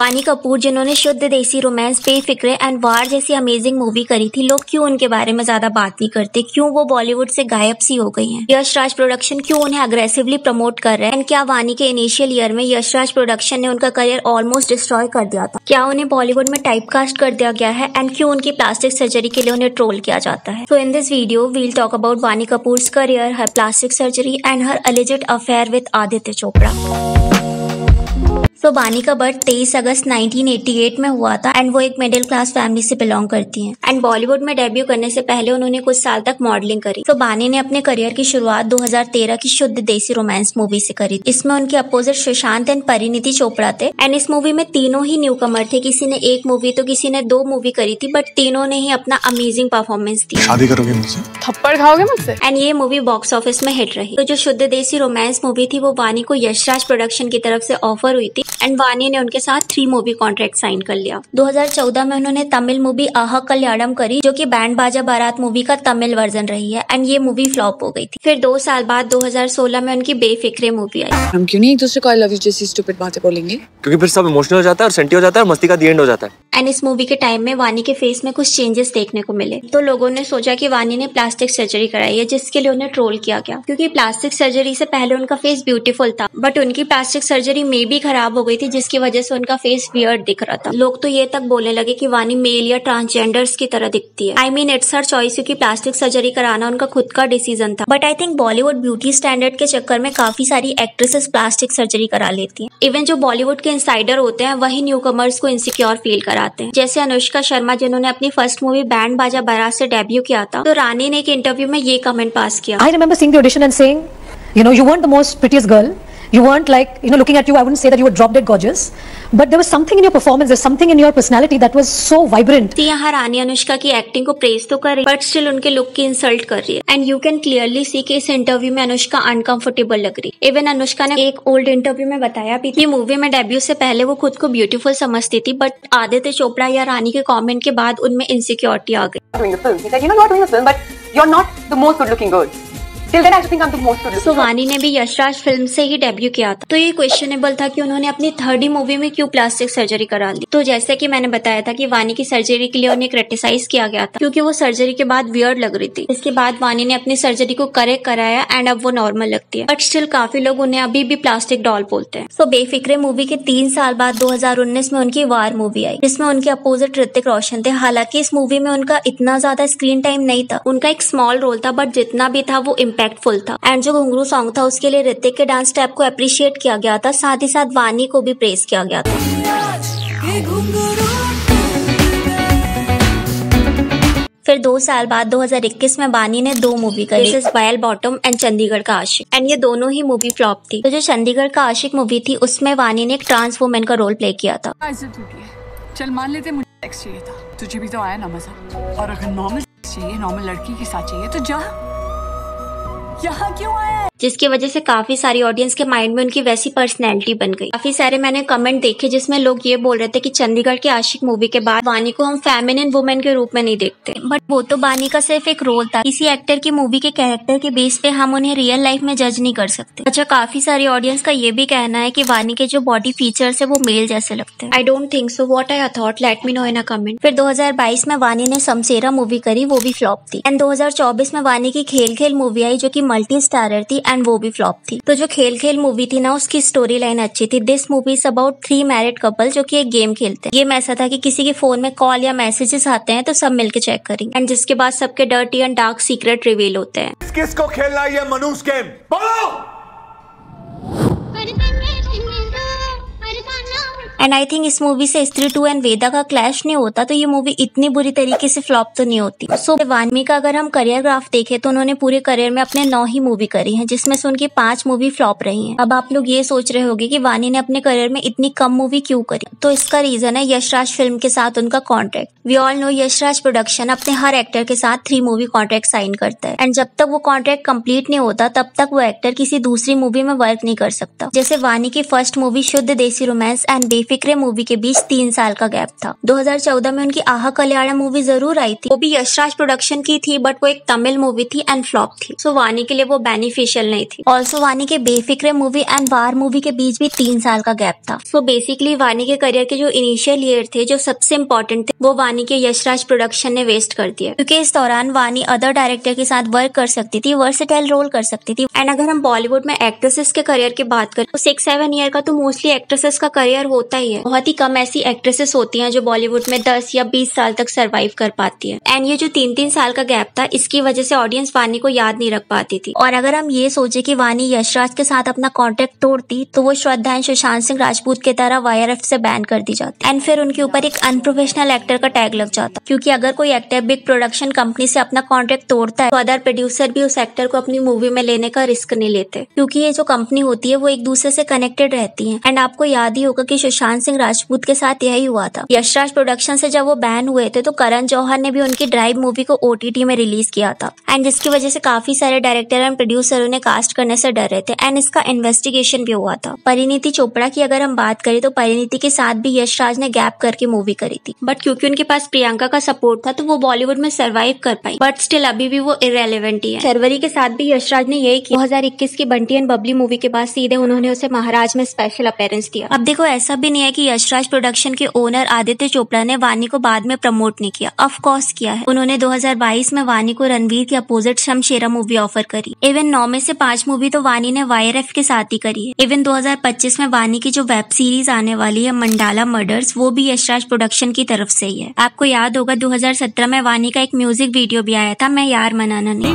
वानी कपूर जिन्होंने शुद्ध देसी रोमांस, बेफिक्रे एंड वार जैसी अमेजिंग मूवी करी थी, लोग क्यों उनके बारे में ज्यादा बात नहीं करते? क्यों वो बॉलीवुड से गायब सी हो गई हैं? यश राज प्रोडक्शन क्यों उन्हें अग्रेसिवली प्रमोट कर रहे हैं? एंड क्या वानी के इनिशियल ईयर में यश राज प्रोडक्शन ने उनका करियर ऑलमोस्ट डिस्ट्रॉय कर दिया था? क्या उन्हें बॉलीवुड में टाइपकास्ट कर दिया गया है? एंड क्यों उनकी प्लास्टिक सर्जरी के लिए उन्हें ट्रोल किया जाता है? So in this video we'll talk about Vaani Kapoor's career, her plastic surgery and her alleged affair with Aditya Chopra. तो वानी का बर्थ 23 अगस्त 1988 में हुआ था एंड वो एक मिडिल क्लास फैमिली से बिलोंग करती हैं। एंड बॉलीवुड में डेब्यू करने से पहले उन्होंने कुछ साल तक मॉडलिंग करी। तो वानी ने अपने करियर की शुरुआत 2013 की शुद्ध देसी रोमांस मूवी से करी। इसमें उनके अपोजिट सुशांत एंड परिणीति चोपड़ा थे। एंड इस मूवी में तीनों ही न्यू कमर थे। किसी ने एक मूवी तो किसी ने 2 मूवी करी थी, बट तीनों ने ही अपना अमेजिंग परफॉर्मेंस दी। शादी करोगे मुझसे? थप्पड़ खाओगे मुझसे? एंड ये मूवी बॉक्स ऑफिस में हिट रही। तो जो शुद्ध देसी रोमांस मूवी थी वो वानी को यश राज प्रोडक्शन की तरफ से ऑफर हुई थी एंड वानी ने उनके साथ 3 मूवी कॉन्ट्रैक्ट साइन कर लिया। 2014 में उन्होंने तमिल मूवी आहा कल्याणम करी, जो कि बैंड बाजा बारात मूवी का तमिल वर्जन रही है एंड ये मूवी फ्लॉप हो गई थी। फिर 2 साल बाद 2016 में उनकी बेफिक्रे मूवी आई। हम क्यों नहीं एक दूसरे को आई लव यू जैसी स्टूपिड बातें बोलेंगे? क्योंकि फिर सब इमोशनल हो जाता है और सेंटी हो जाता है और मस्ती का दी एंड हो जाता है। एंड इस मूवी के टाइम में वानी के फेस में कुछ चेंजेस देखने को मिले, तो लोगों ने सोचा कि वानी ने प्लास्टिक सर्जरी कराई है, जिसके लिए उन्हें ट्रोल किया गया। क्योंकि प्लास्टिक सर्जरी से पहले उनका फेस ब्यूटीफुल था, बट उनकी प्लास्टिक सर्जरी में भी खराब हो गई थी, जिसकी वजह से उनका फेस वियर्ड दिख रहा था। लोग तो ये तक बोलने लगे कि वानी मेल या ट्रांसजेंडर्स की तरह दिखती है। I mean it's her choice, क्योंकि प्लास्टिक सर्जरी कराना उनका खुद का डिसीजन था। But I think Bollywood beauty standard के चक्कर में काफी सारी एक्ट्रेसेस प्लास्टिक सर्जरी करा लेती हैं। इवन जो बॉलीवुड के इनसाइडर होते हैं वही न्यू कमर्स को इनसिक्योर फील कराते हैं। जैसे अनुष्का शर्मा, जिन्होंने अपनी फर्स्ट मूवी बैंड बाजा बारात से डेब्यू किया था, तो रानी ने एक इंटरव्यू में ये कमेंट पास किया। I remember seeing the audition and saying, you weren't the most prettiest girl. You weren't like, looking at you, I wouldn't say that you were drop dead gorgeous, but there was something in your performance, there's something in your personality that was so vibrant. यहाँ रानी अनुष्का की acting को praise तो कर रही है, but still उनके look की insult कर रही है। And you can clearly see कि इस इंटरव्यू में अनुष्का अनकंफर्टेबल लग रही है। इवन अनुष्का ने एक ओल्ड इंटरव्यू में बताया भी कि मूवी में डेब्यू से पहले वो खुद को ब्यूटीफुल समझती थी, बट आदित्य चोपड़ा या रानी के कॉमेंट के बाद उनमें इनसिक्योरिटी आ गई। तो वानी ने भी यश राज फिल्म से ही डेब्यू किया था, तो ये क्वेश्चनेबल था कि उन्होंने अपनी 3rd मूवी में क्यों प्लास्टिक सर्जरी करा ली। तो जैसे कि मैंने बताया था कि वानी की सर्जरी के लिए उन्हें क्रिटिसाइज किया गया था, क्योंकि वो सर्जरी के बाद वियर्ड लग रही थी। इसके बाद वानी ने अपनी सर्जरी को करेक्ट कराया एंड अब वो नॉर्मल लगती है, बट स्टिल काफी लोग उन्हें अभी भी प्लास्टिक डॉल बोलते हैं। तो बेफिक्रे मूवी के 3 साल बाद 2019 में उनकी वार मूवी आई, जिसमें उनके अपोजिट ऋतिक रोशन थे। हालांकि इस मूवी में उनका इतना ज्यादा स्क्रीन टाइम नहीं था, उनका एक स्मॉल रोल था, बट जितना भी था वो इम्पैक्टफुल था। एंड जो घुंघरू सॉन्ग था उसके लिए ऋतिक के डांस स्टेप को अप्रिशिएट किया गया था, साथ ही साथ वानी को भी प्रेज किया गया था। फिर 2 साल बाद 2021 में वानी ने 2 मूवी करी, बॉयल बॉटम एंड चंडीगढ़ का आशिक, एंड ये दोनों ही मूवी फ्लॉप थी। तो जो चंडीगढ़ का आशिक मूवी थी उसमें वानी ने एक ट्रांस वुमेन का रोल प्ले किया था। चल मान लेते मुझे सेक्स चाहिए था, तुझे भी तो आया ना मजा। और अगर नॉर्मल चाहिए, नॉर्मल लड़की के साथ चाहिए, तो जा यहाँ क्यों आया? जिसकी वजह से काफी सारी ऑडियंस के माइंड में उनकी वैसी पर्सनैलिटी बन गई। काफी सारे मैंने कमेंट देखे जिसमें लोग ये बोल रहे थे कि चंडीगढ़ के आशिक मूवी के बाद वानी को हम फेमिनिन वुमेन के रूप में नहीं देखते, बट वो तो वानी का सिर्फ एक रोल था। किसी एक्टर की मूवी के कैरेक्टर के बेस पे हम उन्हें रियल लाइफ में जज नहीं कर सकते। अच्छा, काफी सारी ऑडियंस का ये भी कहना है कि वानी के जो बॉडी फीचर्स है वो मेल जैसे लगते हैं। I don't think so. What I thought, late me know in a comment. फिर 2022 में वानी ने समसेरा मूवी करी, वो भी फ्लॉप थी। एंड 2024 में वानी की खेल खेल मूवी आई, जो की मल्टी स्टारर थी एंड वो भी फ्लॉप थी। तो जो खेल खेल मूवी थी ना, उसकी स्टोरी लाइन अच्छी थी। This movie is about 3 married couple जो कि एक गेम खेलते हैं। गेम ऐसा था कि किसी के फोन में कॉल या मैसेजेस आते हैं तो सब मिलके चेक करेंगे, एंड जिसके बाद सबके dirty and dark secret reveal होते हैं। किसको खेलना है ये मनुष्य गेम? बोलो। एंड आई थिंक इस मूवी से स्त्री 2 एंड वेदा का क्लैश नहीं होता तो ये मूवी इतनी बुरी तरीके से फ्लॉप तो नहीं होती। सो वानी का अगर हम करियर ग्राफ देखें तो उन्होंने पूरे करियर में अपने 9 ही मूवी करी हैं, जिसमें से उनकी 5 मूवी फ्लॉप रही हैं। अब आप लोग ये सोच रहे होंगे कि वानी ने अपने करियर में इतनी कम मूवी क्यों करी, तो इसका रीजन है यश राज फिल्म के साथ उनका contract. We all know Yash Raj production अपने हर एक्टर के साथ 3 मूवी कॉन्ट्रैक्ट साइन करता है, एंड जब तक वो कॉन्ट्रैक्ट कंप्लीट नहीं होता तब तक वो एक्टर किसी दूसरी मूवी में वर्क नहीं कर सकता। जैसे वानी की फर्स्ट मूवी शुद्ध देसी रोमांस एंड बेफिक्रे मूवी के बीच 3 साल का गैप था। 2014 में उनकी आहा कल्याण मूवी जरूर आई थी, वो भी यशराज प्रोडक्शन की थी, बट वो एक तमिल मूवी थी एंड फ्लॉप थी, सो वानी के लिए वो बेनिफिशियल नहीं थी। ऑल्सो वानी के Befikre movie and war movie के बीच भी 3 साल का गैप था। सो बेसिकली वानी के करियर के जो इनिशियल ईयर थे, जो सबसे इंपॉर्टेंट थे, वो वानी के यशराज प्रोडक्शन ने वेस्ट कर दिया, क्योंकि इस दौरान वानी अदर डायरेक्टर के साथ वर्क कर सकती थी, वर्सेटाइल रोल कर सकती थी। एंड अगर हम बॉलीवुड में एक्ट्रेसेस के करियर की बात करें तो 6-7 ईयर का तो मोस्टली एक्ट्रेसेस का करियर होता ही है। बहुत ही कम ऐसी एक्ट्रेसेस होती हैं जो बॉलीवुड में 10 या 20 साल तक सर्वाइव कर पाती है। एंड ये जो 3-3 साल का गैप था, इसकी वजह से ऑडियंस वानी को याद नहीं रख पाती थी। और अगर हम ये सोचे कि वानी यशराज के साथ अपना कॉन्ट्रैक्ट तोड़ती तो वो श्रद्धा एंड सुशांत सिंह राजपूत की तरह YRF से बैन कर दी जाती एंड फिर उनके ऊपर एक अनप्रोफेशनल एक्टर का टैग लग जाता, क्योंकि अगर कोई एक्टर बिग प्रोडक्शन कंपनी से अपना कॉन्ट्रैक्ट तोड़ता है तो अदर प्रोड्यूसर भी उस एक्टर को अपनी मूवी में लेने का रिस्क नहीं लेते, क्योंकि ये जो कंपनी होती है वो एक दूसरे से कनेक्टेड रहती है। एंड आपको याद ही होगा कि सुशांत सिंह राजपूत के साथ यही हुआ था। यशराज प्रोडक्शन से जब वो बैन हुए थे तो करण जौहर ने भी उनकी ड्राइव मूवी को OTT में रिलीज किया था, एंड जिसकी वजह से काफी सारे डायरेक्टर एंड प्रोड्यूसर उन्हें कास्ट करने से डर रहे थे, एंड इसका इन्वेस्टिगेशन भी हुआ था। परिणीति चोपड़ा की अगर हम बात करें तो परिणीति के साथ भी यशराज ने गैप करके मूवी करी थी, बट क्योंकि उनके पास प्रियंका का सपोर्ट था तो वो बॉलीवुड में सर्वाइव कर पाई, बट स्टिल अभी भी वो इररेलेवेंट ही है। शर्वरी के साथ भी यशराज ने यही किया। 2021 की बंटी एंड बबली मूवी के बाद सीधे उन्होंने उसे महाराज में स्पेशल अपीयरेंस दिया। अब देखो, ऐसा भी नहीं है कि यशराज प्रोडक्शन के ओनर आदित्य चोपड़ा ने वानी को बाद में प्रमोट नहीं किया, ऑफ कोर्स किया है। उन्होंने 2022 में वानी को रणवीर के अपोजिट शमशेरा मूवी ऑफर करी। इवन 9 में से 5 मूवी तो वानी ने YRF के साथ ही करी है। इवन 2025 में वानी की जो वेब सीरीज आने वाली है मंडाला मर्डर्स, वो भी यशराज प्रोडक्शन की तरफ से ही है। आपको याद होगा 2017 में वानी का एक म्यूजिक वीडियो भी आया था, मैं यार मनाना नहीं,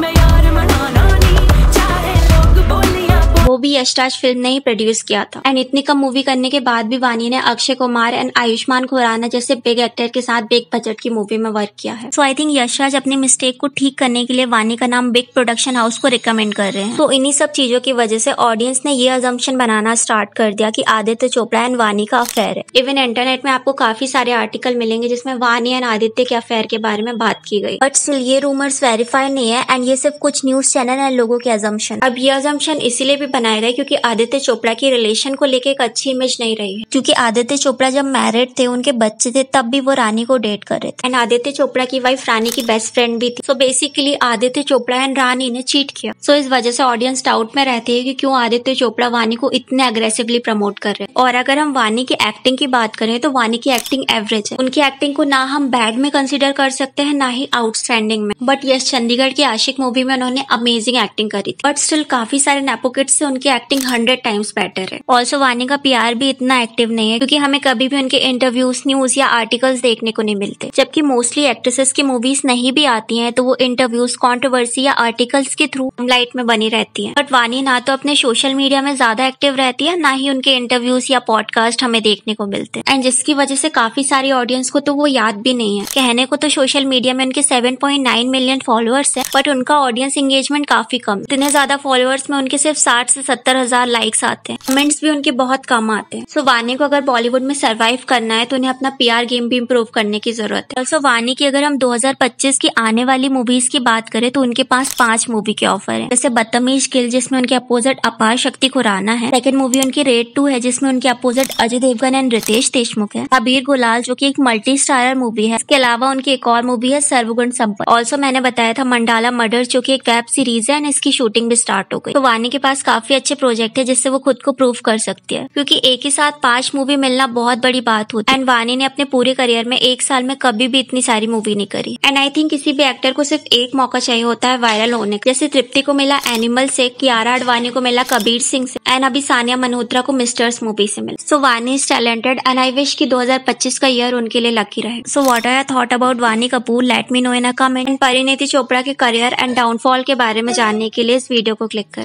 वो भी यशराज फिल्म ने ही प्रोड्यूस किया था। एंड इतनी कम मूवी करने के बाद भी वानी ने अक्षय कुमार एंड आयुष्मान खुराना जैसे बिग एक्टर के साथ बिग बजट की मूवी में वर्क किया है। सो आई थिंक यशराज अपनी मिस्टेक को ठीक करने के लिए वानी का नाम बिग प्रोडक्शन हाउस को रिकमेंड कर रहे हैं। तो इन्हीं सब चीजों की वजह से ऑडियंस ने ये अजम्पशन बनाना स्टार्ट कर दिया कि आदित्य चोपड़ा एंड वानी का अफेयर है। इवन इंटरनेट में आपको काफी सारे आर्टिकल मिलेंगे जिसमें वानी एंड आदित्य के अफेयर के बारे में बात की गई, बट स्टिल ये रूमर्स वेरीफाई नहीं है एंड ये सिर्फ कुछ न्यूज चैनल एंड लोगों के अजम्पशन। अब ये अजम्पशन इसीलिए भी बनाए गए क्योंकि आदित्य चोपड़ा की रिलेशन को लेके एक अच्छी इमेज नहीं रही है, क्योंकि आदित्य चोपड़ा जब मैरिड थे, उनके बच्चे थे, तब भी वो रानी को डेट कर रहे थे। एंड आदित्य चोपड़ा की वाइफ रानी की बेस्ट फ्रेंड भी थी। So basically Aditya Chopra and Rani ने चीट किया। सो इस वजह से ऑडियंस डाउट में रहती है कि क्यों आदित्य चोपड़ा वानी को इतने अग्रेसिवली प्रमोट कर रहे हैं। और अगर हम वानी की एक्टिंग की बात करें तो वानी की एक्टिंग एवरेज है। उनकी एक्टिंग को ना हम बैड में कंसिडर कर सकते हैं, ना ही आउटस्टैंडिंग में। बट यस, चंडीगढ़ की आशिक मूवी में उन्होंने अमेजिंग एक्टिंग करी थी, बट स्टिल काफी सारे नेपोकिड्स से उनकी एक्टिंग 100 टाइम्स बेटर है। ऑल्सो वानी का PR भी इतना एक्टिव नहीं है, क्योंकि हमें कभी भी उनके इंटरव्यूज, न्यूज या आर्टिकल्स देखने को नहीं मिलते। जबकि मोस्टली एक्ट्रेसेस की मूवीज नहीं भी आती हैं तो वो इंटरव्यूज, कंट्रोवर्सी या आर्टिकल्स के थ्रू लाइट में बनी रहती है। बट वानी ना तो अपने सोशल मीडिया में ज्यादा एक्टिव रहती है, ना ही उनके इंटरव्यूज या पॉडकास्ट हमें देखने को मिलते हैं। एंड जिसकी वजह से काफी सारी ऑडियंस को तो वो याद भी नहीं है। कहने को तो सोशल मीडिया में उनके 7.9 मिलियन फॉलोअर्स है, बट उनका ऑडियंस एंगेजमेंट काफी कम। इतने ज्यादा फॉलोअर्स में उनके सिर्फ 60 से 70 हजार लाइक्स आते हैं, कमेंट्स भी उनके बहुत कम आते हैं। सो वानी को अगर बॉलीवुड में सर्वाइव करना है तो उन्हें अपना PR गेम भी इम्प्रूव करने की जरूरत है। ऑल्सो वानी की अगर हम 2025 की आने वाली मूवीज की बात करें तो उनके पास 5 मूवी के ऑफर है, जैसे बदतमीज किल जिसमें उनके अपोजिट अपार शक्ति खुराना है। सेकंड मूवी उनकी रेड 2 है जिसमें उनके अपोजिट अजय देवगन एंड रितेश देशमुख है। अबीर गुलाल जो कि एक मल्टी स्टारर मूवी है। इसके अलावा उनकी एक और मूवी है सर्वगुण संपन्न। ऑल्सो मैंने बताया था मंडाला मर्डर्स जो कि एक वेब सीरीज है एंड इसकी शूटिंग भी स्टार्ट हो गई। तो वानी के पास काफी अच्छे प्रोजेक्ट है जिससे वो खुद को प्रूव कर सकती है, क्योंकि एक ही साथ 5 मूवी मिलना बहुत बड़ी बात होती है। एंड वानी ने अपने पूरे करियर में 1 साल में कभी भी इतनी सारी मूवी नहीं करी। एंड आई थिंक किसी भी एक्टर को सिर्फ एक मौका चाहिए होता है वायरल होने का। जैसे तृप्ति को मिला एनिमल से, कियारा आडवाणी को मिला कबीर सिंह से, एंड अभी सानिया मल्होत्रा को मिस्टर्स मूवी से मिला। So Vaani is talented and I wish कि 2025 का ईयर उनके लिए लकी रहे। So what are your thought about Vaani Kapoor? Let me know in a comment. And Parineeti Chopra के करियर एंड डाउनफॉल के बारे में जानने के लिए इस वीडियो को क्लिक करें।